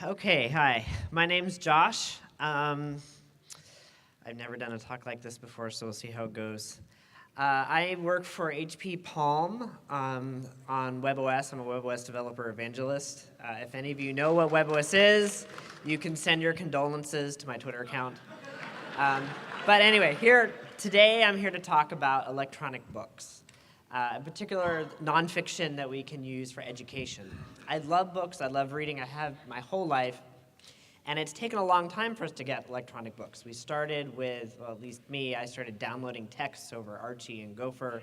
Okay, hi. My name's Josh. I've never done a talk like this before, so we'll see how it goes. I work for HP Palm on WebOS. I'm a WebOS developer evangelist. If any of you know what WebOS is, you can send your condolences to my Twitter account. But anyway, today I'm here to talk about electronic books. In particular, nonfiction that we can use for education. I love books, I love reading, I have my whole life, and it's taken a long time for us to get electronic books. We started with, well, at least me, I started downloading texts over Archie and Gopher.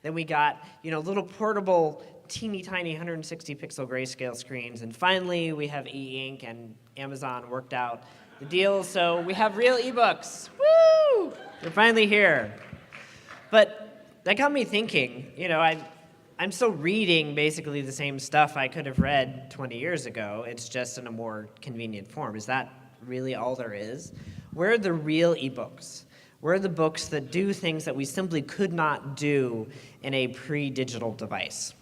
Then we got, little portable, teeny tiny 160 pixel grayscale screens, and finally we have e-ink, and Amazon worked out the deal, so we have real ebooks. Woo! They're finally here. But that got me thinking, I'm still reading basically the same stuff I could have read 20 years ago. It's just in a more convenient form. Is that really all there is? Where are the real ebooks? Where are the books that do things that we simply could not do in a pre-digital device?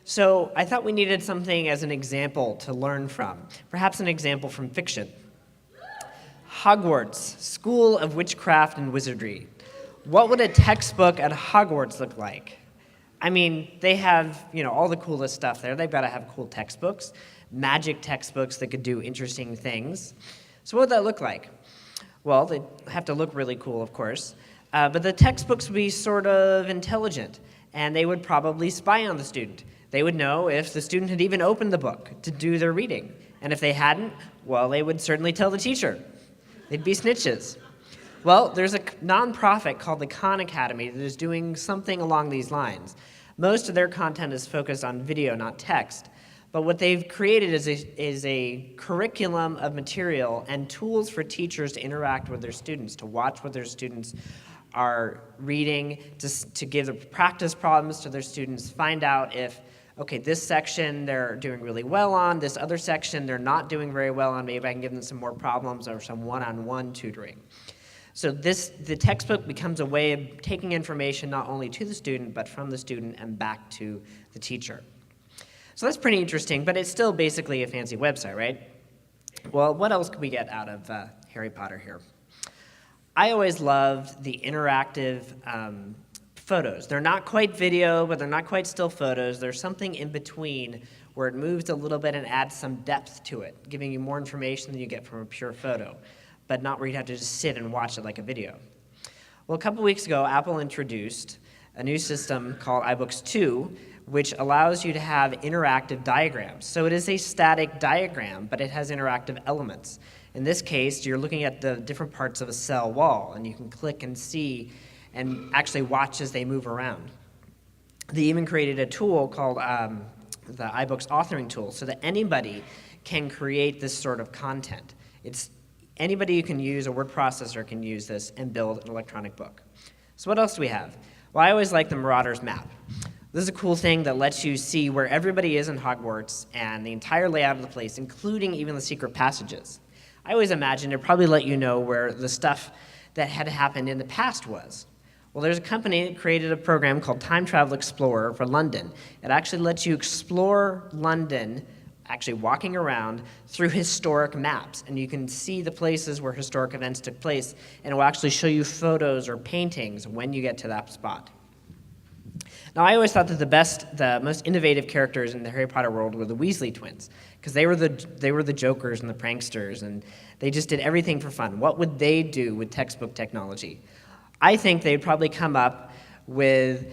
So I thought we needed something as an example to learn from, perhaps an example from fiction. Hogwarts, School of Witchcraft and Wizardry. What would a textbook at Hogwarts look like? I mean, they have, all the coolest stuff there. They've got to have cool textbooks, magic textbooks that could do interesting things. So what would that look like? Well, they have to look really cool, of course. But the textbooks would be sort of intelligent, and they would probably spy on the student. They would know if the student had even opened the book to do their reading. And if they hadn't, well, they would certainly tell the teacher. They'd be snitches. Well, there's a nonprofit called the Khan Academy that is doing something along these lines. Most of their content is focused on video, not text. But what they've created is a curriculum of material and tools for teachers to interact with their students, to watch what their students are reading, to give the practice problems to their students, find out if, okay, this section they're doing really well on, this other section they're not doing very well on, maybe I can give them some more problems or some one-on-one tutoring. So the textbook becomes a way of taking information not only to the student, but from the student and back to the teacher. So that's pretty interesting, but it's still basically a fancy website, right? Well, what else could we get out of Harry Potter here? I always loved the interactive photos. They're not quite video, but they're not quite still photos. There's something in between where it moves a little bit and adds some depth to it, giving you more information than you get from a pure photo, but not where you'd have to just sit and watch it like a video. Well, a couple weeks ago, Apple introduced a new system called iBooks 2, which allows you to have interactive diagrams. So it is a static diagram, but it has interactive elements. In this case, you're looking at the different parts of a cell wall, and you can click and see and actually watch as they move around. They even created a tool called the iBooks authoring tool, so that anybody can create this sort of content. Anybody who can use a word processor can use this and build an electronic book. So what else do we have? Well, I always like the Marauders Map. This is a cool thing that lets you see where everybody is in Hogwarts and the entire layout of the place, including even the secret passages. I always imagined it probably let you know where the stuff that had happened in the past was. Well, there's a company that created a program called Time Travel Explorer for London. It actually lets you explore London, actually walking around through historic maps, and you can see the places where historic events took place, and it will actually show you photos or paintings when you get to that spot. Now, I always thought that the most innovative characters in the Harry Potter world were the Weasley twins, because they were the jokers and the pranksters, and they just did everything for fun. What would they do with textbook technology? I think they'd probably come up with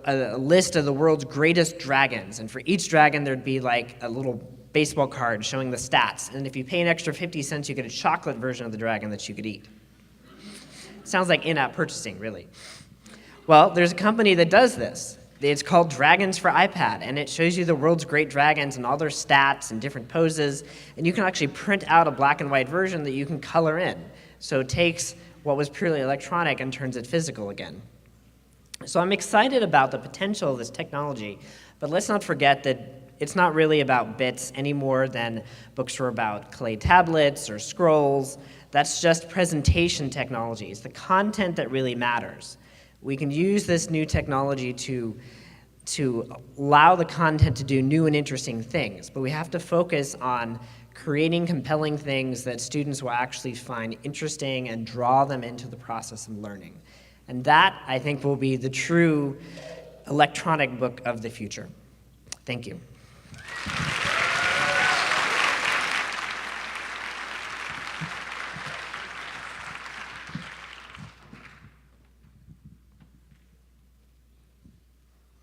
a list of the world's greatest dragons, and for each dragon there'd be like a little baseball card showing the stats, and if you pay an extra 50 cents you get a chocolate version of the dragon that you could eat. Sounds like in-app purchasing, really. Well, there's a company that does this. It's called Dragons for iPad, and it shows you the world's great dragons and all their stats and different poses, and you can actually print out a black and white version that you can color in. So it takes what was purely electronic and turns it physical again. So I'm excited about the potential of this technology, but let's not forget that it's not really about bits any more than books were about clay tablets or scrolls. That's just presentation technology. It's the content that really matters. We can use this new technology to to allow the content to do new and interesting things, but we have to focus on creating compelling things that students will actually find interesting and draw them into the process of learning. And that, I think, will be the true electronic book of the future. Thank you.